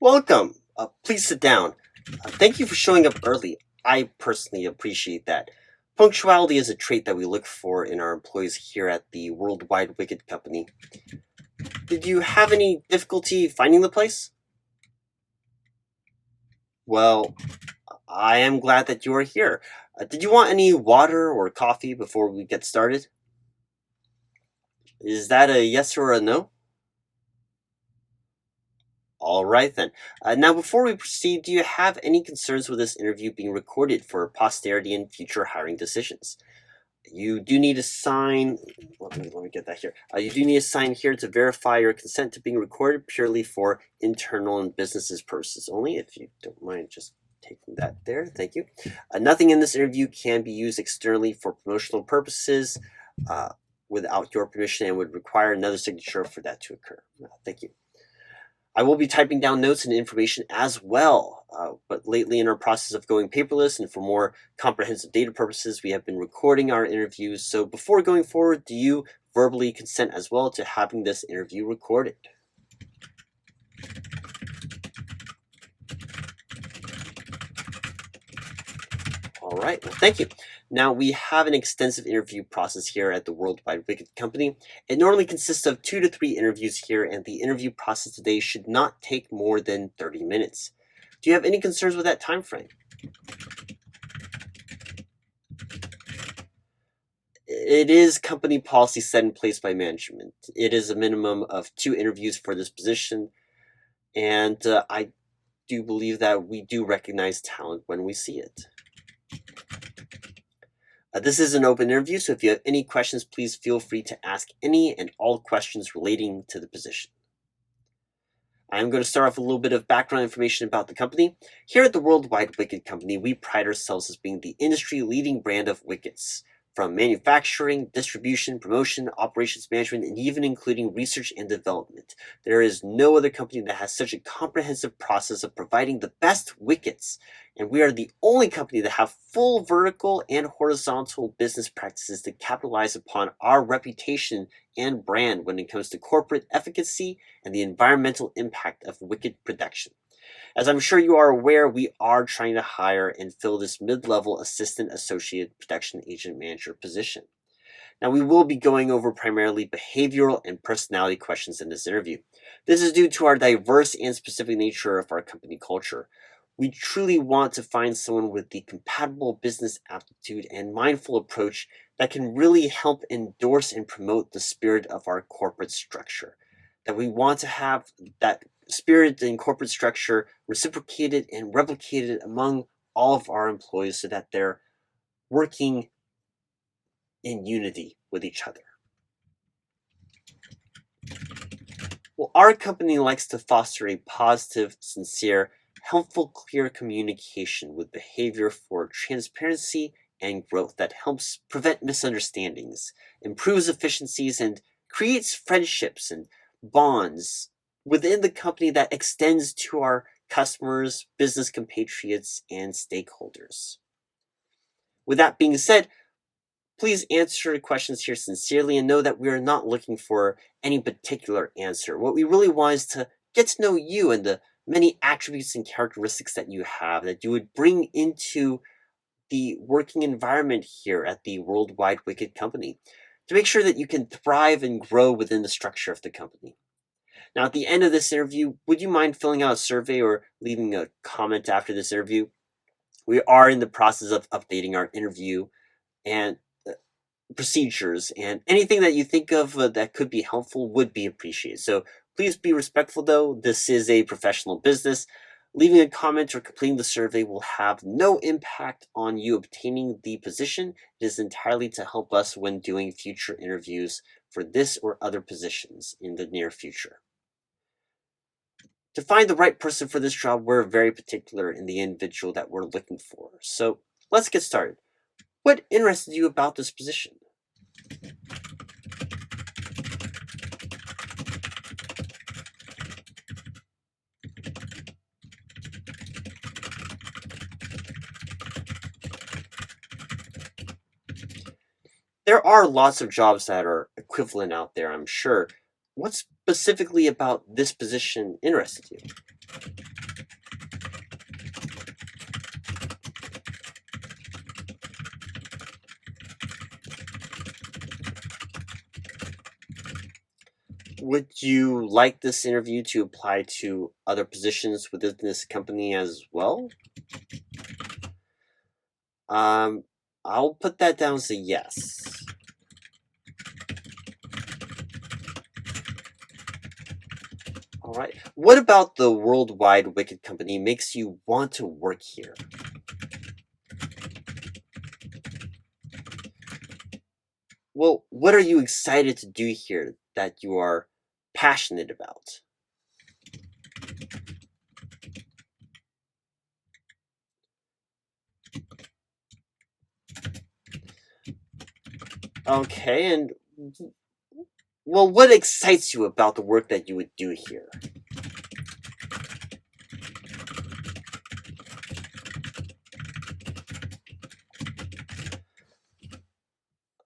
Welcome. Please sit down. Thank you for showing up early. I personally appreciate that. Punctuality is a trait that we look for in our employees here at the World Wide Wicket company. Did you have any difficulty finding the place? Well, I am glad that you are here. Did you want any water or coffee before we get started? Is that a yes or a no? All right then. Now, before we proceed, do you have any concerns with this interview being recorded for posterity and future hiring decisions? You do need to sign. Let me get that here. You do need to sign here to verify your consent to being recorded purely for internal and businesses purposes only. If you don't mind just taking that there, thank you. Nothing in this interview can be used externally for promotional purposes without your permission and would require another signature for that to occur. Thank you. I will be typing down notes and information as well, but lately in our process of going paperless and for more comprehensive data purposes, we have been recording our interviews. So before going forward, do you verbally consent as well to having this interview recorded? All right, well, thank you. Now, we have an extensive interview process here at the World Wide Wicket company. It normally consists of 2 to 3 interviews here, and the interview process today should not take more than 30 minutes. Do you have any concerns with that time frame? It is company policy set in place by management. It is a minimum of 2 interviews for this position, and I do believe that we do recognize talent when we see it. This is an open interview, so if you have any questions, please feel free to ask any and all questions relating to the position. I'm going to start off with a little bit of background information about the company. Here at the World Wide Wicket company, we pride ourselves as being the industry-leading brand of wickets, from manufacturing, distribution, promotion, operations management, and even including research and development. There is no other company that has such a comprehensive process of providing the best wickets, and we are the only company that have full vertical and horizontal business practices to capitalize upon our reputation and brand when it comes to corporate efficacy and the environmental impact of wicket production. As I'm sure you are aware, we are trying to hire and fill this mid-level assistant associate production agent manager position. Now, we will be going over primarily behavioral and personality questions in this interview. This is due to our diverse and specific nature of our company culture. We truly want to find someone with the compatible business aptitude and mindful approach that can really help endorse and promote the spirit of our corporate structure. That we want to have that spirit and corporate structure reciprocated and replicated among all of our employees so that they're working in unity with each other. Well, our company likes to foster a positive, sincere, helpful, clear communication with behavior for transparency and growth that helps prevent misunderstandings, improves efficiencies, and creates friendships and bonds within the company that extends to our customers, business compatriots, and stakeholders. With that being said, please answer questions here sincerely and know that we are not looking for any particular answer. What we really want is to get to know you and the many attributes and characteristics that you have that you would bring into the working environment here at the World Wide Wicket company to make sure that you can thrive and grow within the structure of the company. Now, at the end of this interview, would you mind filling out a survey or leaving a comment after this interview? We are in the process of updating our interview and procedures, and anything that you think of that could be helpful would be appreciated. So please be respectful, though. This is a professional business. Leaving a comment or completing the survey will have no impact on you obtaining the position. It is entirely to help us when doing future interviews for this or other positions in the near future. To find the right person for this job, we're very particular in the individual that we're looking for. So let's get started. What interested you about this position? There are lots of jobs that are equivalent out there, I'm sure. What specifically about this position interested you? Would you like this interview to apply to other positions within this company as well? Um, I'll put that down as a yes. All right. What about the World Wide Wicket company makes you want to work here? Well, what are you excited to do here that you are passionate about? Okay, and well, what excites you about the work that you would do here?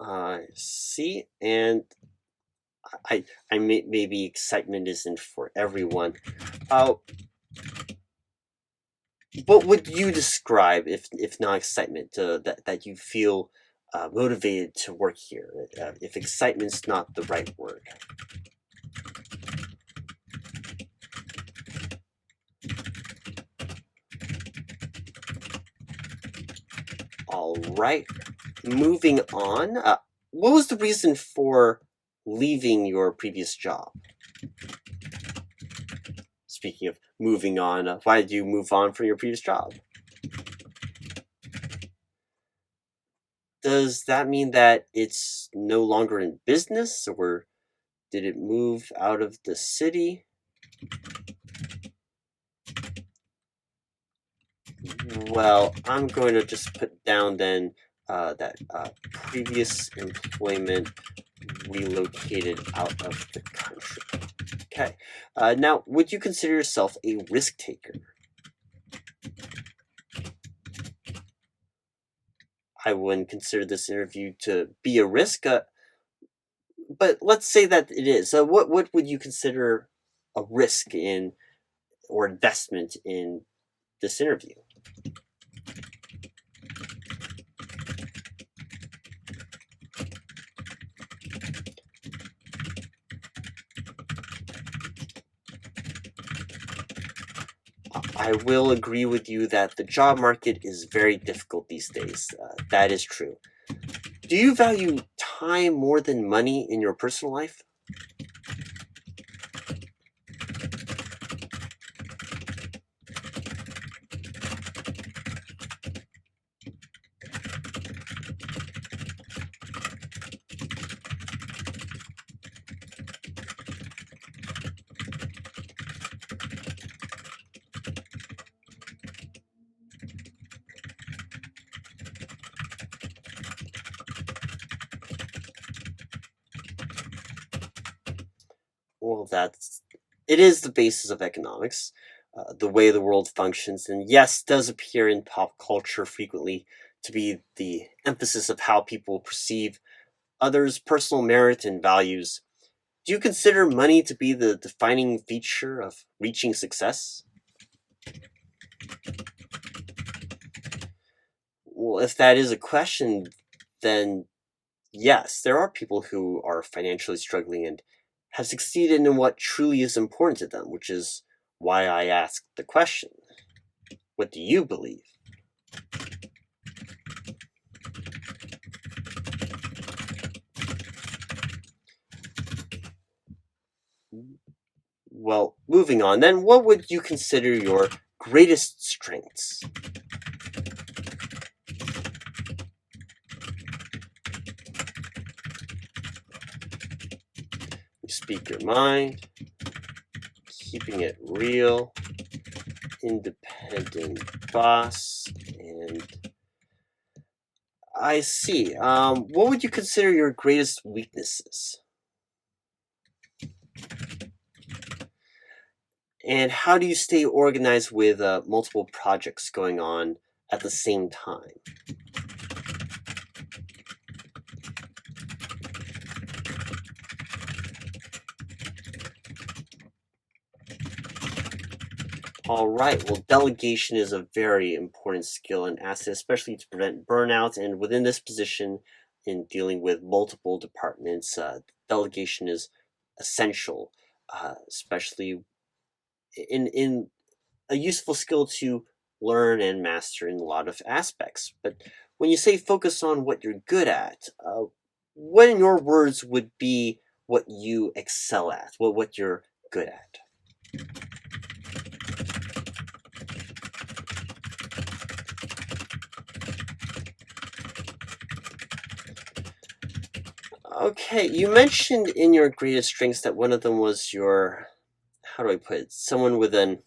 I see, and maybe excitement isn't for everyone. Uh, what would you describe if not excitement that you feel motivated to work here? If excitement's not the right word. All right, moving on. What was the reason for leaving your previous job? Speaking of moving on, why did you move on from your previous job? Does that mean that it's no longer in business, or did it move out of the city? Well, I'm going to just put down then that previous employment relocated out of the country. Okay. Now, would you consider yourself a risk taker? I wouldn't consider this interview to be a risk, but let's say that it is. What would you consider a risk in or investment in this interview? I will agree with you that the job market is very difficult these days. That is true. Do you value time more than money in your personal life? Well, it is the basis of economics, the way the world functions, and yes, does appear in pop culture frequently to be the emphasis of how people perceive others' personal merit and values. Do you consider money to be the defining feature of reaching success? Well, if that is a question, then yes, there are people who are financially struggling and have succeeded in what truly is important to them, which is why I asked the question. What do you believe? Well, moving on, then, what would you consider your greatest strengths? You speak your mind, keeping it real, independent boss, and I see. What would you consider your greatest weaknesses? And how do you stay organized with multiple projects going on at the same time? All right. Well, delegation is a very important skill and asset, especially to prevent burnout. And within this position, in dealing with multiple departments, delegation is essential, especially in a useful skill to learn and master in a lot of aspects. But when you say focus on what you're good at, what in your words would be what you excel at, what you're good at? Okay, you mentioned in your greatest strengths that one of them was your, how do I put it, someone with an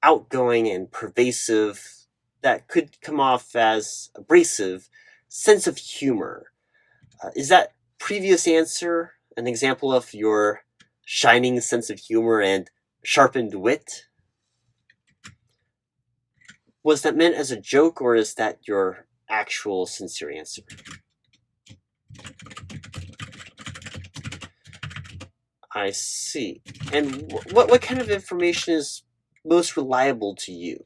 outgoing and pervasive, that could come off as abrasive, sense of humor. Is that previous answer an example of your shining sense of humor and sharpened wit? Was that meant as a joke, or is that your actual sincere answer? I see. And what kind of information is most reliable to you?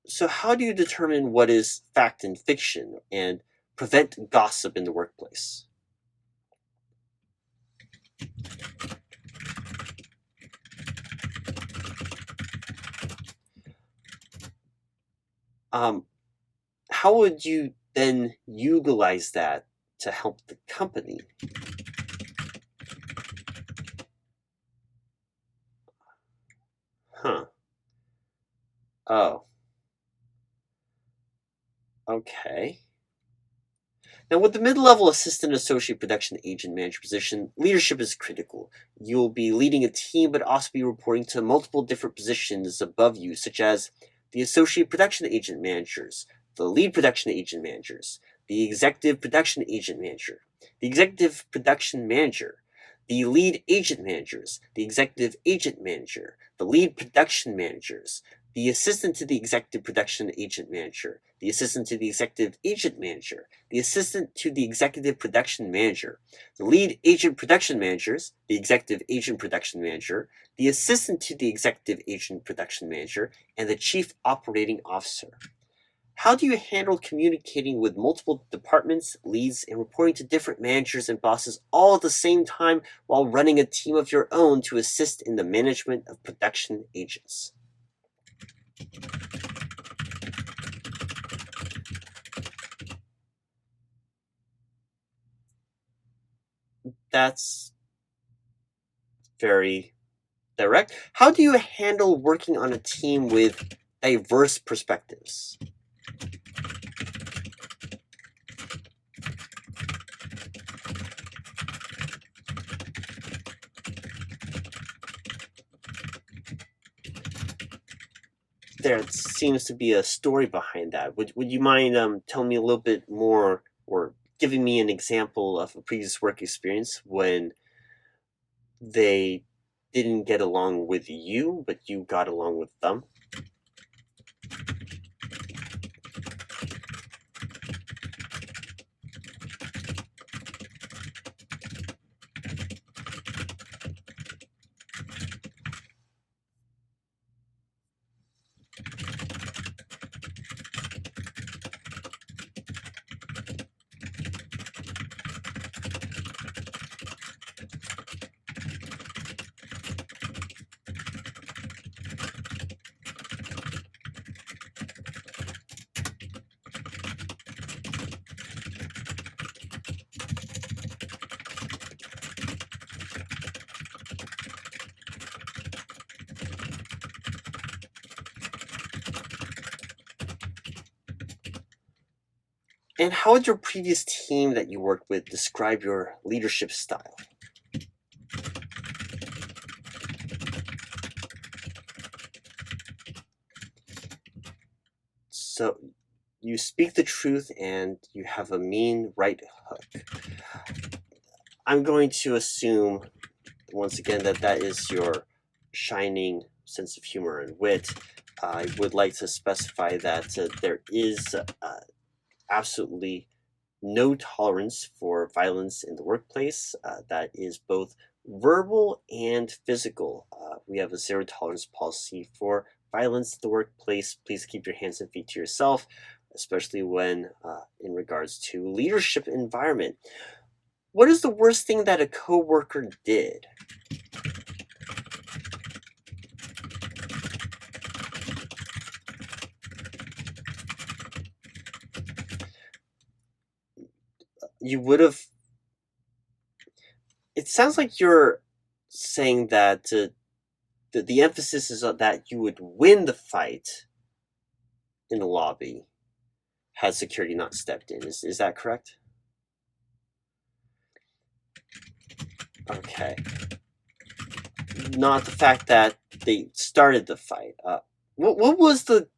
So, how do you determine what is fact and fiction and prevent gossip in the workplace? Um, how would you then utilize that to help the company? Huh. Oh, okay. Now, with the mid-level assistant associate production agent manager position, leadership is critical. You'll be leading a team, but also be reporting to multiple different positions above you, such as the associate production agent managers, the lead production agent managers, the executive production agent manager, the executive production manager, the lead agent managers, the executive agent manager, the lead production managers, the assistant to the executive production agent manager, the assistant to the executive agent manager, the assistant to the executive production manager, the lead agent production managers, the executive agent production manager, the assistant to the executive agent production manager, and the chief operating officer. How do you handle communicating with multiple departments, leads, and reporting to different managers and bosses all at the same time while running a team of your own to assist in the management of production agents? That's very direct. How do you handle working on a team with diverse perspectives? There seems to be a story behind that. Would you mind telling me a little bit more, or giving me an example of a previous work experience when they didn't get along with you, but you got along with them? And how would your previous team that you worked with describe your leadership style? So you speak the truth and you have a mean right hook. I'm going to assume, once again, that that is your shining sense of humor and wit. I would like to specify that there is absolutely no tolerance for violence in the workplace. That is both verbal and physical. We have a zero tolerance policy for violence in the workplace. Please keep your hands and feet to yourself. especially when in regards to leadership environment. What is the worst thing that a coworker did? You would have. It sounds like you're saying that the emphasis is on that you would win the fight in the lobby had security not stepped in. Is that correct? Okay. Not the fact that they started the fight. What was the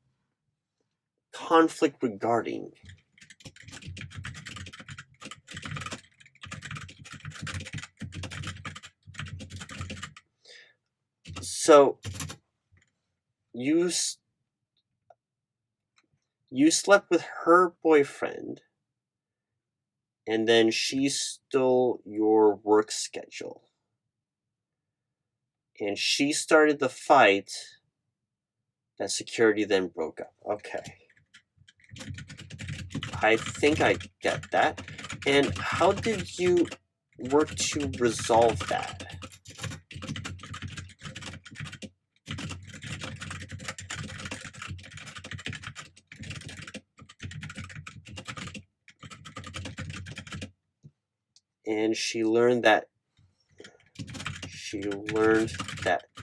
conflict regarding? So you you slept with her boyfriend, and then she stole your work schedule, and she started the fight that security then broke up. Okay. I think I get that. And how did you work to resolve that? And she learned that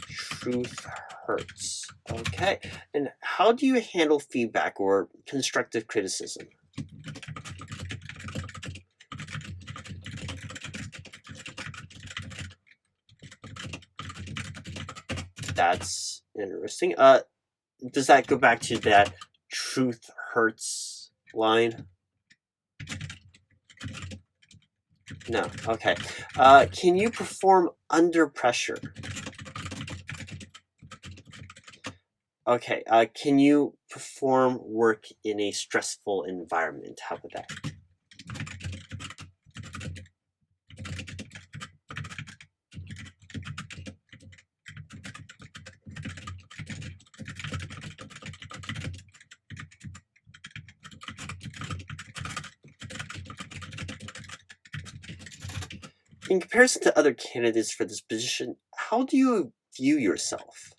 truth hurts. Okay. And how do you handle feedback or constructive criticism? That's interesting. Does that go back to that truth hurts line? No. Okay. Can you perform under pressure? Okay. Can you perform work in a stressful environment? How about that? In comparison to other candidates for this position, how do you view yourself?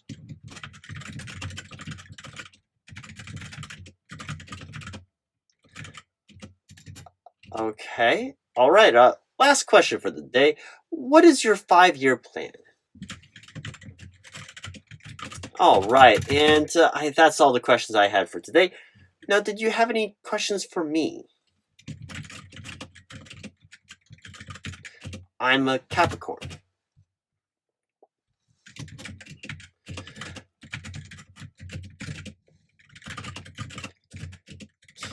Okay. All right. Last question for the day. What is your 5-year plan? All right. And that's all the questions I had for today. Now, did you have any questions for me? I'm a Capricorn.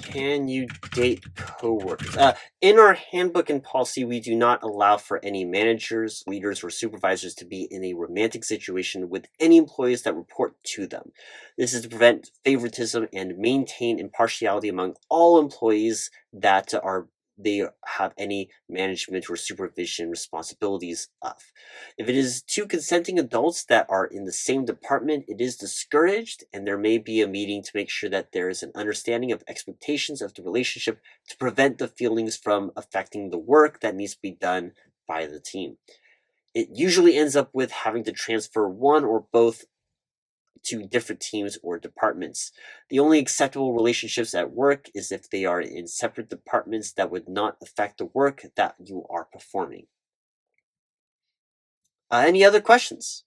Can you date coworkers? In our handbook and policy, we do not allow for any managers, leaders, or supervisors to be in a romantic situation with any employees that report to them. This is to prevent favoritism and maintain impartiality among all employees that they have any management or supervision responsibilities of. If it is two consenting adults that are in the same department, it is discouraged, and there may be a meeting to make sure that there is an understanding of expectations of the relationship to prevent the feelings from affecting the work that needs to be done by the team. It usually ends up with having to transfer one or both to different teams or departments. The only acceptable relationships at work is if they are in separate departments that would not affect the work that you are performing. Any other questions?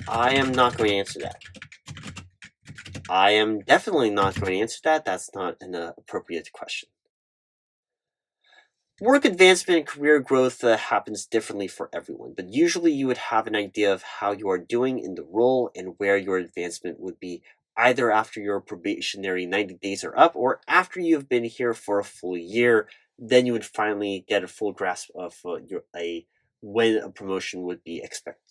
I am not going to answer that. I am definitely not going to answer that. That's not an appropriate question. Work advancement and career growth happens differently for everyone, but usually you would have an idea of how you are doing in the role and where your advancement would be either after your probationary 90 days are up or after you have been here for a full year. Then you would finally get a full grasp of when a promotion would be expected.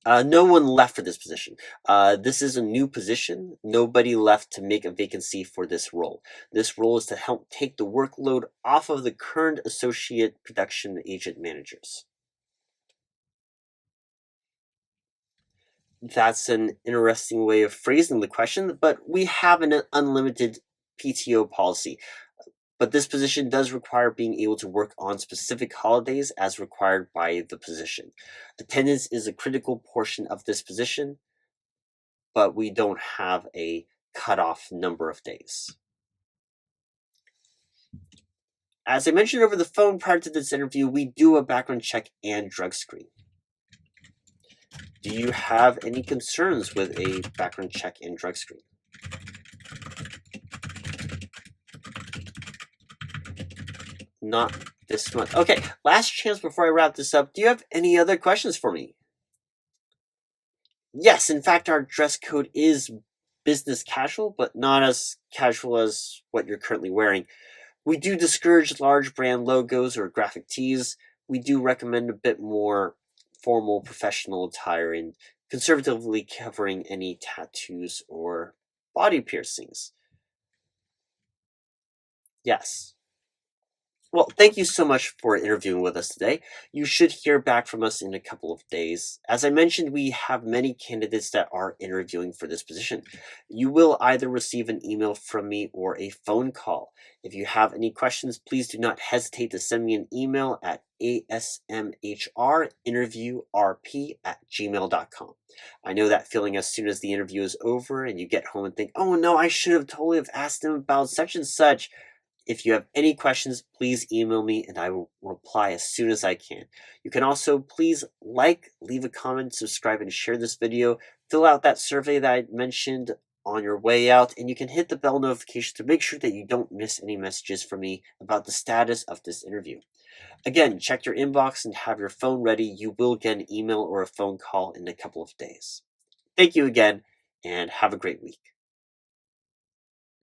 No one left for this position. This is a new position. Nobody left to make a vacancy for this role. This role is to help take the workload off of the current associate production agent managers. That's an interesting way of phrasing the question, but we have an unlimited PTO policy. But this position does require being able to work on specific holidays as required by the position. Attendance is a critical portion of this position, but we don't have a cutoff number of days. As I mentioned over the phone prior to this interview, we do a background check and drug screen. Do you have any concerns with a background check and drug screen? Not this month. Okay, last chance before I wrap this up. Do you have any other questions for me? Yes, in fact, our dress code is business casual, but not as casual as what you're currently wearing. We do discourage large brand logos or graphic tees. We do recommend a bit more formal professional attire and conservatively covering any tattoos or body piercings. Yes. Well, thank you so much for interviewing with us today. You should hear back from us in a couple of days. As I mentioned, we have many candidates that are interviewing for this position. You will either receive an email from me or a phone call. If you have any questions, please do not hesitate to send me an email at asmhrinterviewrp@gmail.com. I know that feeling as soon as the interview is over and you get home and think, oh no, I should have totally have asked them about such and such. If you have any questions, please email me and I will reply as soon as I can. You can also please leave a comment, subscribe, and share this video. Fill out that survey that I mentioned on your way out, and you can hit the bell notification to make sure that you don't miss any messages from me about the status of this interview. Again, check your inbox and have your phone ready. You will get an email or a phone call in a couple of days. Thank you again, and have a great week.